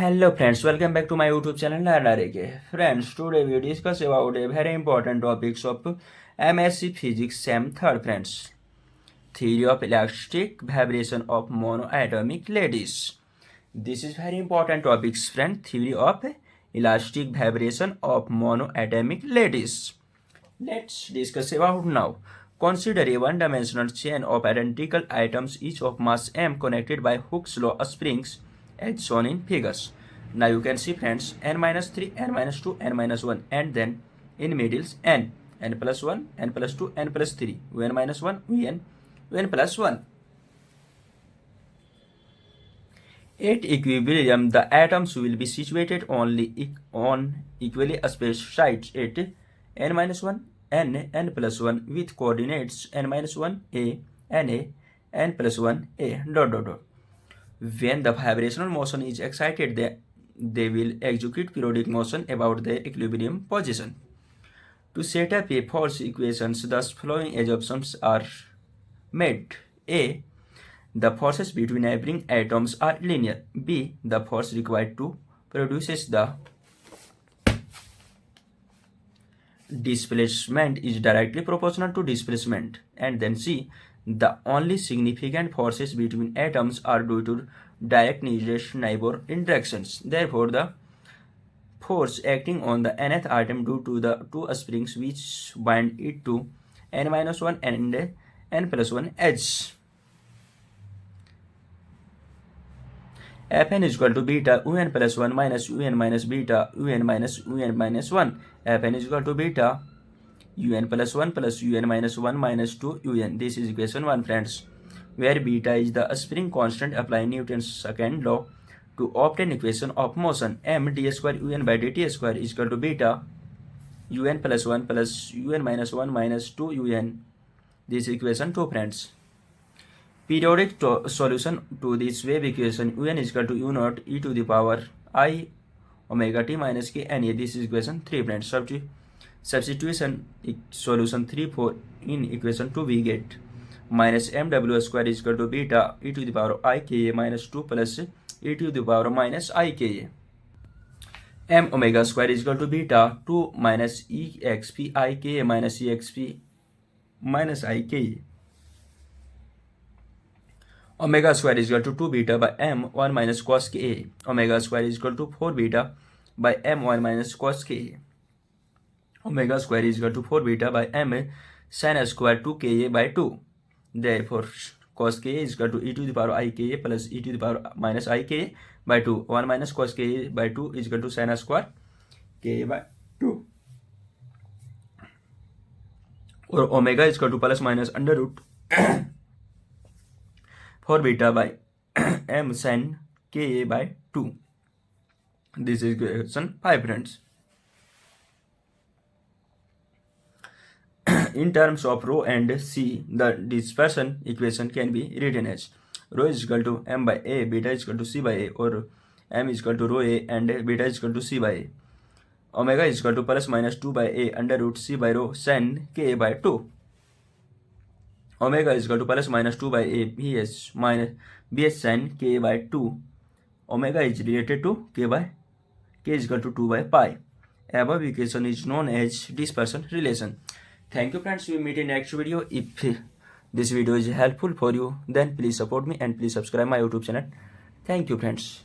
Hello friends, welcome back to my YouTube channel LearnerAK. Friends, today we discuss about a very important topics of MSc Physics SEM 3rd friends. Theory of elastic vibration of monoatomic lattice. This is very important topics friends. Theory of elastic vibration of monoatomic lattice. Let's discuss about now. Consider a one-dimensional chain of identical atoms each of mass m connected by Hooke's law springs as shown in figures. Now you can see friends n-3, n-2, n-1 and then in middles n plus 1, n plus 2, n plus 3, un minus 1, un plus 1. At equilibrium, the atoms will be situated only on equally spaced sides at n-1, n plus 1 with coordinates n-1, a, n plus 1, a, dot dot dot. When the vibrational motion is excited, they will execute periodic motion about their equilibrium position. To set up a force equations, thus following assumptions are made. A. The forces between neighboring atoms are linear. B. The force required to produce the displacement is directly proportional to displacement. And then C. The only significant forces between atoms are due to direct nearest neighbor interactions. Therefore, the force acting on the nth atom due to the two springs which bind it to n-1 and n plus 1 edge. Fn is equal to beta un plus 1 minus un minus beta un minus un minus 1. Fn is equal to beta un plus 1 plus un minus 1 minus 2 un. This is equation 1 friends, where beta is the spring constant applying Newton's second law to obtain equation of motion. M d square un by dt square is equal to beta un plus 1 plus un minus 1 minus 2 un. This is equation 2 friends. Periodic solution to this wave equation un is equal to u naught e to the power I omega t minus k na. This is equation 3 friends. Substitution solution 3 4 in equation 2 we get minus mw square is equal to beta e to the power I ka minus 2 plus e to the power minus I ka. M omega square is equal to beta 2 minus exp I ka minus exp minus I ka. Omega square is equal to 2 beta by m 1 minus cos ka. Omega square is equal to 4 beta by m 1 minus cos ka. Omega square is equal to 4 beta by m sin square 2 ka by 2. Therefore, cos ka is equal to e to the power I ka plus e to the power minus I ka by 2. 1 minus cos ka by 2 is equal to sin square ka by 2. Or omega is equal to plus minus under root 4 beta by m sin ka by 2. This is equation 5 friends. In terms of rho and c, the dispersion equation can be written as rho is equal to m by a, beta is equal to c by a, or m is equal to rho a and beta is equal to c by a. Omega is equal to plus minus 2 by a under root c by rho sin ka by 2. Omega is equal to plus minus 2 by a bs sin k by 2. Omega is related to k is equal to 2 by pi. Above equation is known as dispersion relation. Thank you friends. We meet in next video. If this video is helpful for you, then please support me and please subscribe my YouTube channel. Thank you friends.